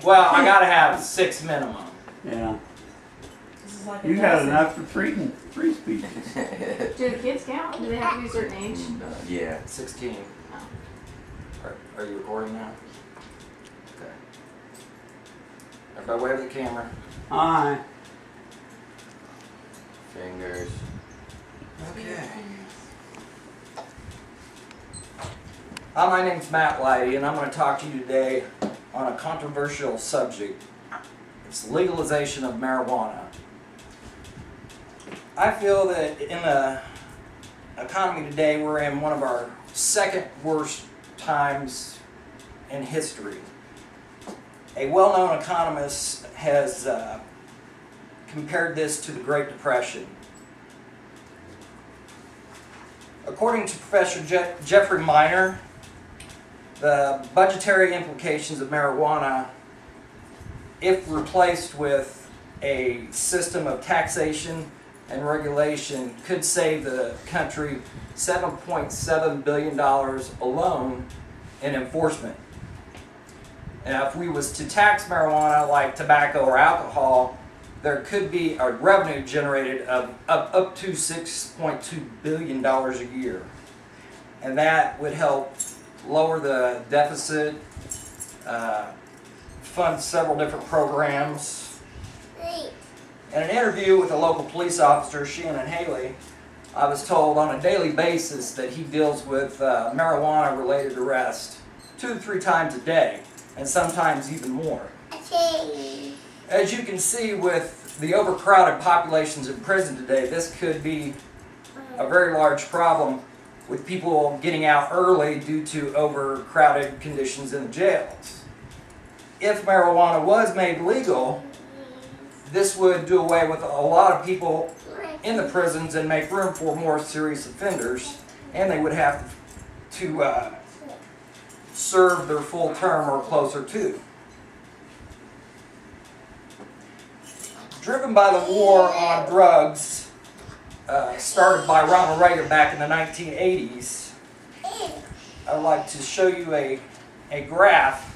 Well, I gotta have 6 minimum. Yeah. This is like a You got dozen. enough for three speeches. Do the kids count? Do they have to be a certain age? Yeah. 16. Are you recording now? Okay. Everybody wave at the camera. Aye. Fingers. Okay. Hi, my name's Matt Lighty, and I'm going to talk to you today on a controversial subject. It's legalization of marijuana. I feel that in the economy today, we're in one of our second worst times in history. A well-known economist has compared this to the Great Depression. According to Professor Jeffrey Miner, the budgetary implications of marijuana, if replaced with a system of taxation and regulation, could save the country $7.7 billion alone in enforcement. Now, if we was to tax marijuana like tobacco or alcohol, there could be a revenue generated of up to $6.2 billion a year. And that would help lower the deficit, fund several different programs. In an interview with a local police officer, Shannon Haley, I was told on a daily basis that he deals with marijuana-related arrests 2 to 3 times a day, and sometimes even more. As you can see with the overcrowded populations in prison today, this could be a very large problem with people getting out early due to overcrowded conditions in the jails. If marijuana was made legal, this would do away with a lot of people in the prisons and make room for more serious offenders, and they would have to serve their full term or closer to. Driven by the war on drugs started by Ronald Reagan back in the 1980s, I'd like to show you a graph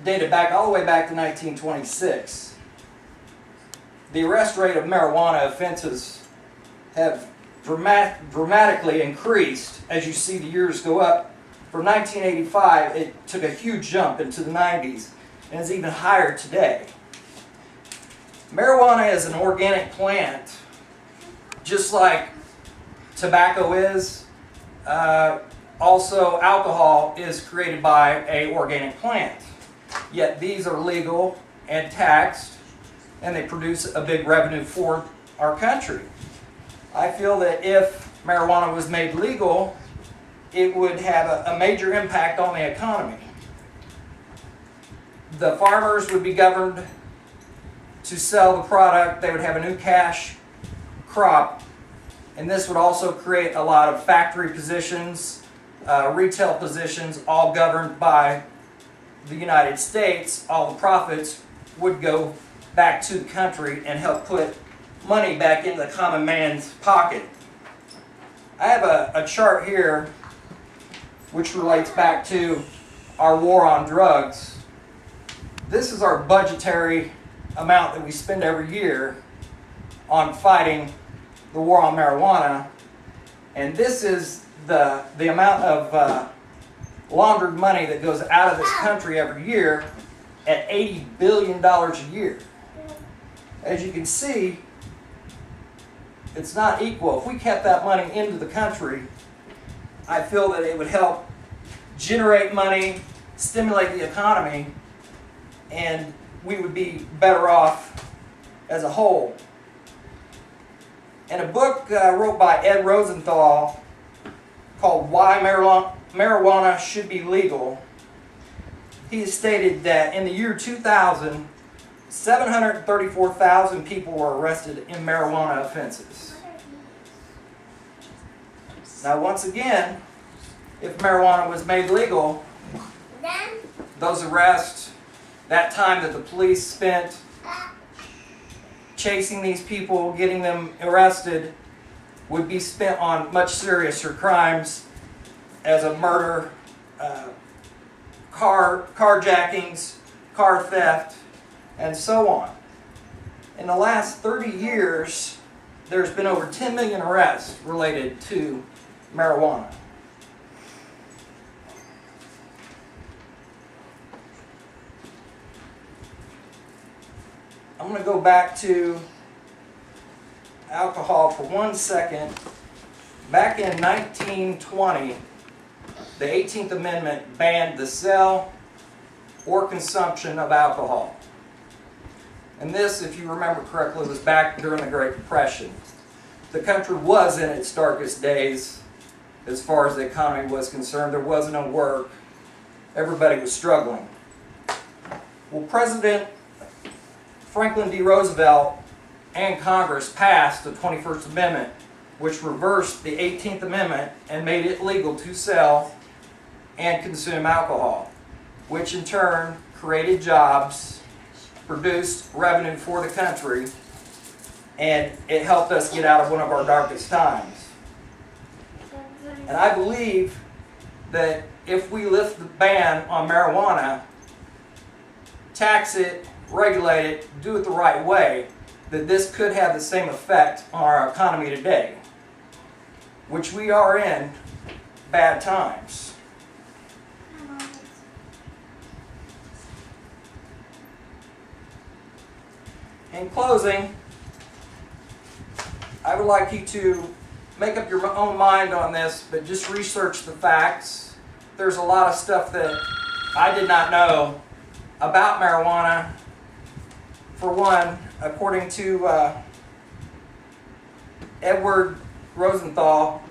dated back all the way back to 1926. The arrest rate of marijuana offenses have dramatically increased as you see the years go up. From 1985, it took a huge jump into the 90s and is even higher today. Marijuana is an organic plant, just like tobacco is. Also, alcohol is created by an organic plant. Yet these are legal and taxed, and they produce a big revenue for our country. I feel that if marijuana was made legal, it would have a major impact on the economy. The farmers would be governed to sell the product. They would have a new cash crop, and this would also create a lot of factory positions, retail positions, all governed by the United States. All the profits would go back to the country and help put money back into the common man's pocket. I have a chart here which relates back to our war on drugs. This is our budgetary amount that we spend every year on fighting the war on marijuana, and this is the amount of laundered money that goes out of this country every year at $80 billion a year. As you can see, it's not equal. If we kept that money into the country, I feel that it would help generate money, stimulate the economy, and we would be better off as a whole. In a book wrote by Ed Rosenthal called Why Marijuana Should Be Legal, he has stated that in the year 2000, 734,000 people were arrested in marijuana offenses. Now, once again, if marijuana was made legal, those arrests, that time that the police spent chasing these people, getting them arrested, would be spent on much seriouser crimes as a murder, carjackings, car theft, and so on. In the last 30 years, there's been over 10 million arrests related to marijuana. I'm going to go back to alcohol for 1 second. Back in 1920, the 18th Amendment banned the sale or consumption of alcohol. And this, if you remember correctly, was back during the Great Depression. The country was in its darkest days as far as the economy was concerned. There was no work. Everybody was struggling. Well, President Franklin D. Roosevelt and Congress passed the 21st Amendment, which reversed the 18th Amendment and made it legal to sell and consume alcohol, which in turn created jobs, produced revenue for the country, and it helped us get out of one of our darkest times. And I believe that if we lift the ban on marijuana, tax it, regulate it, do it the right way, that this could have the same effect on our economy today, which we are in bad times. In closing, I would like you to make up your own mind on this, but just research the facts. There's a lot of stuff that I did not know about marijuana. For one, according to Edward Rosenthal,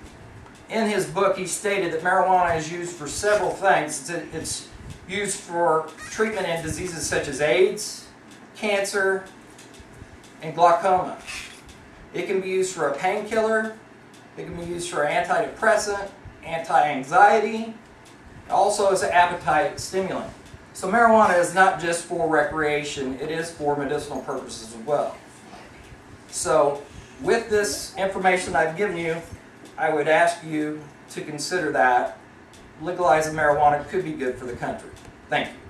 in his book he stated that marijuana is used for several things. It's used for treatment in diseases such as AIDS, cancer, and glaucoma. It can be used for a painkiller. It can be used for antidepressant, anti-anxiety, also as an appetite stimulant. So marijuana is not just for recreation, it is for medicinal purposes as well. So with this information I've given you, I would ask you to consider that. Legalizing marijuana could be good for the country. Thank you.